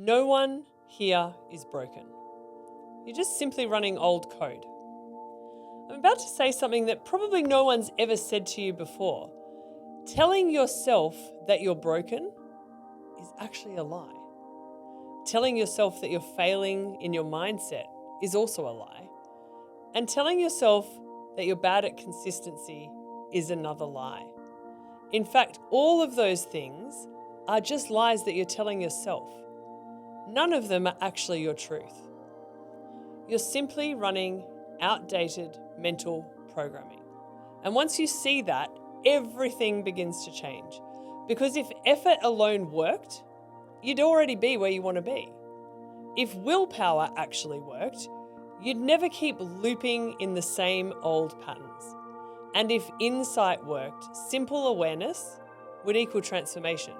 No one here is broken. You're just simply running old code. I'm about to say something that probably no one's ever said to you before. Telling yourself that you're broken is actually a lie. Telling yourself that you're failing in your mindset is also a lie. And telling yourself that you're bad at consistency is another lie. In fact, all of those things are just lies that you're telling yourself. None of them are actually your truth. You're simply running outdated mental programming. And once you see that, everything begins to change. Because if effort alone worked, you'd already be where you want to be. If willpower actually worked, you'd never keep looping in the same old patterns. And if insight worked, simple awareness would equal transformation.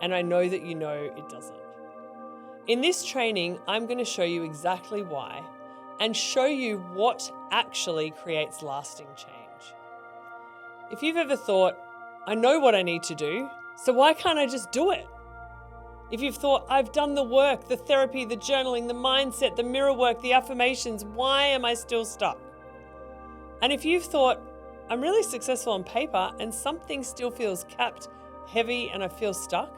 And I know that you know it doesn't. In this training, I'm going to show you exactly why and show you what actually creates lasting change. If you've ever thought, I know what I need to do, so why can't I just do it? If you've thought, I've done the work, the therapy, the journaling, the mindset, the mirror work, the affirmations, why am I still stuck? And if you've thought, I'm really successful on paper and something still feels capped, heavy, and I feel stuck,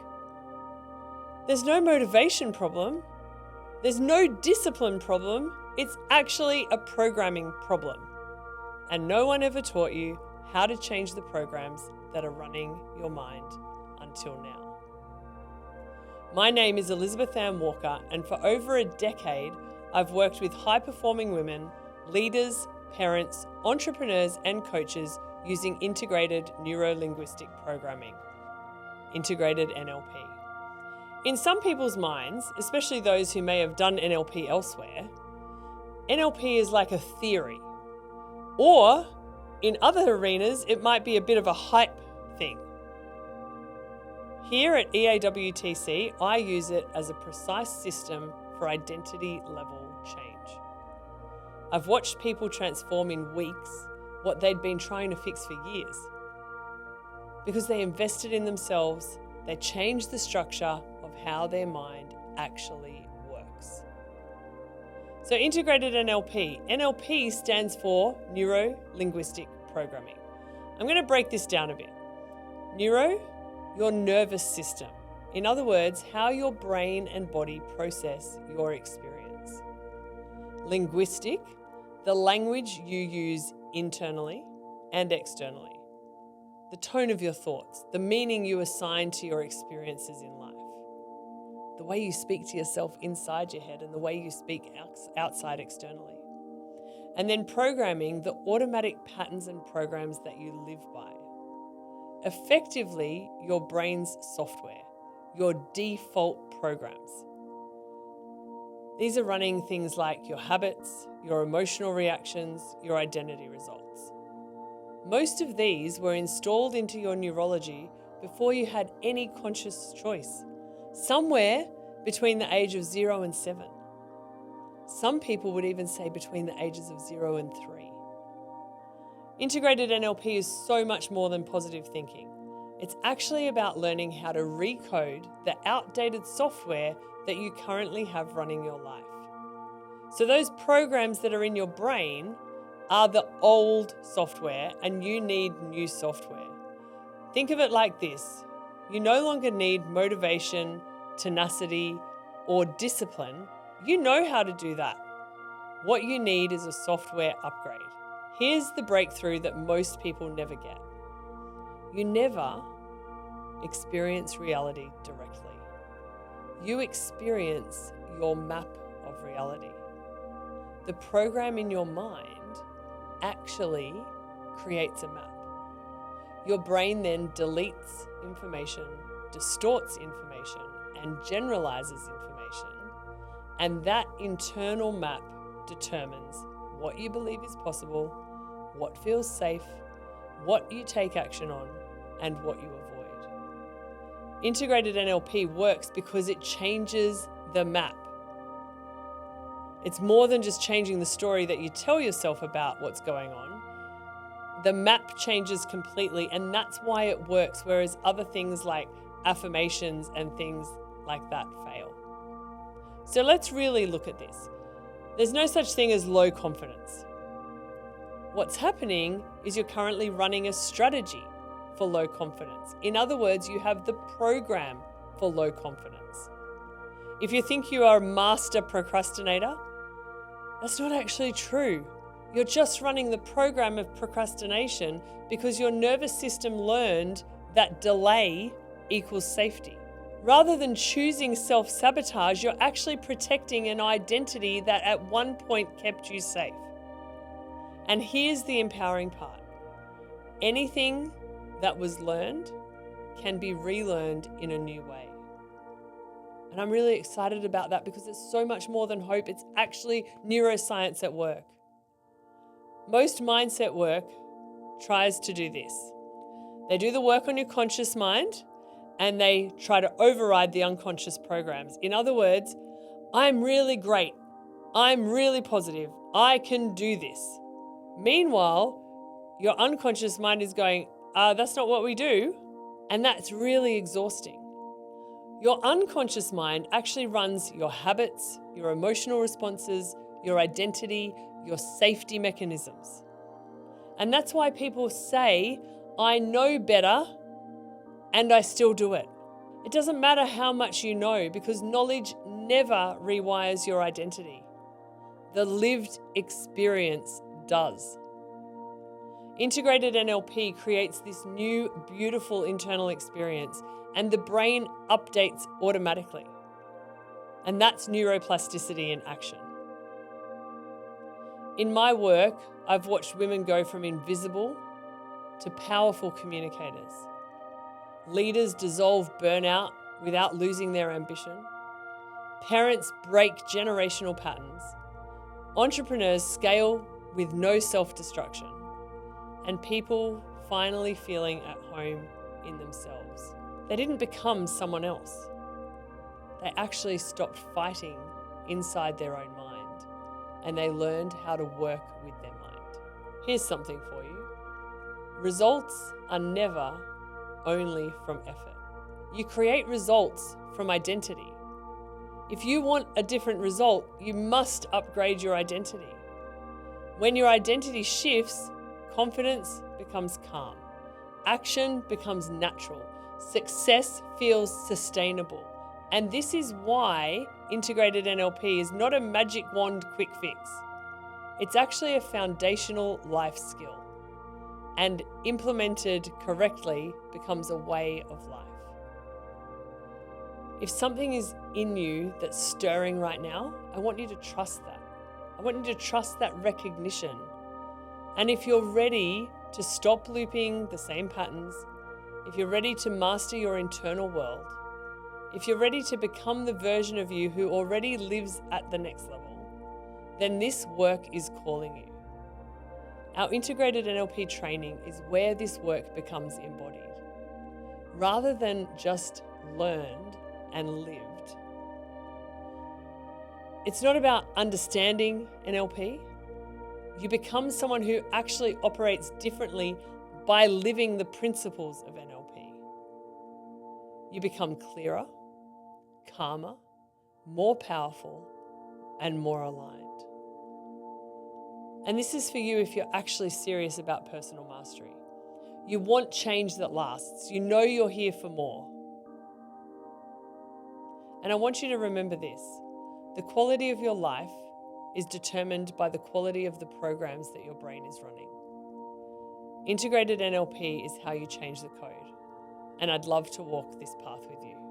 there's no motivation problem. There's no discipline problem. It's actually a programming problem. And no one ever taught you how to change the programs that are running your mind until now. My name is Elizabeth Ann Walker, and for over a decade, I've worked with high-performing women, leaders, parents, entrepreneurs, and coaches using integrated neuro-linguistic programming, Integrated NLP. In some people's minds, especially those who may have done NLP elsewhere, NLP is like a theory. Or, in other arenas, it might be a bit of a hype thing. Here at EAWTC, I use it as a precise system for identity level change. I've watched people transform in weeks what they'd been trying to fix for years. Because they invested in themselves, they changed the structure of how their mind actually works. So Integrated NLP. NLP stands for Neuro Linguistic Programming. I'm going to break this down a bit. Neuro, your nervous system. In other words, how your brain and body process your experience. Linguistic, the language you use internally and externally. The tone of your thoughts, the meaning you assign to your experiences in life. The way you speak to yourself inside your head and the way you speak outside externally. And then programming, the automatic patterns and programs that you live by. Effectively, your brain's software, your default programs. These are running things like your habits, your emotional reactions, your identity results. Most of these were installed into your neurology before you had any conscious choice, somewhere between the age of 0 and 7. Some people would even say between the ages of 0 and 3. Integrated NLP is so much more than positive thinking. It's actually about learning how to recode the outdated software that you currently have running your life. So those programs that are in your brain are the old software and you need new software. Think of it like this. You no longer need motivation, tenacity, or discipline. You know how to do that. What you need is a software upgrade. Here's the breakthrough that most people never get. You never experience reality directly. You experience your map of reality. The program in your mind actually creates a map. Your brain then deletes information, distorts information, and generalizes information. And that internal map determines what you believe is possible, what feels safe, what you take action on, and what you avoid. Integrated NLP works because it changes the map. It's more than just changing the story that you tell yourself about what's going on. The map changes completely, and that's why it works, whereas other things like affirmations and things like that fail. So let's really look at this. There's no such thing as low confidence. What's happening is you're currently running a strategy for low confidence. In other words, you have the program for low confidence. If you think you are a master procrastinator, that's not actually true. You're just running the program of procrastination because your nervous system learned that delay equals safety. Rather than choosing self-sabotage, you're actually protecting an identity that at one point kept you safe. And here's the empowering part. Anything that was learned can be relearned in a new way. And I'm really excited about that because it's so much more than hope. It's actually neuroscience at work. Most mindset work tries to do this. They do the work on your conscious mind and they try to override the unconscious programs. In other words, I'm really great. I'm really positive. I can do this. Meanwhile, your unconscious mind is going, that's not what we do. And that's really exhausting. Your unconscious mind actually runs your habits, your emotional responses, your identity, your safety mechanisms. And that's why people say, I know better, and I still do it. It doesn't matter how much you know because knowledge never rewires your identity. The lived experience does. Integrated NLP creates this new, beautiful internal experience and the brain updates automatically. And that's neuroplasticity in action. In my work, I've watched women go from invisible to powerful communicators. Leaders dissolve burnout without losing their ambition. Parents break generational patterns. Entrepreneurs scale with no self-destruction. And people finally feeling at home in themselves. They didn't become someone else. They actually stopped fighting inside their own mind and they learned how to work with their mind. Here's something for you. Results are never only from effort. You create results from identity. If you want a different result, you must upgrade your identity. When your identity shifts, confidence becomes calm. Action becomes natural. Success feels sustainable. And this is why Integrated NLP is not a magic wand quick fix. It's actually a foundational life skill. And implemented correctly becomes a way of life. If something is in you that's stirring right now, I want you to trust that. I want you to trust that recognition. And if you're ready to stop looping the same patterns, if you're ready to master your internal world, if you're ready to become the version of you who already lives at the next level, then this work is calling you. Our integrated NLP training is where this work becomes embodied, rather than just learned and lived. It's not about understanding NLP. You become someone who actually operates differently by living the principles of NLP. You become clearer, calmer, more powerful, and more aligned. And this is for you if you're actually serious about personal mastery. You want change that lasts. You know you're here for more. And I want you to remember this. The quality of your life is determined by the quality of the programs that your brain is running. Integrated NLP is how you change the code. And I'd love to walk this path with you.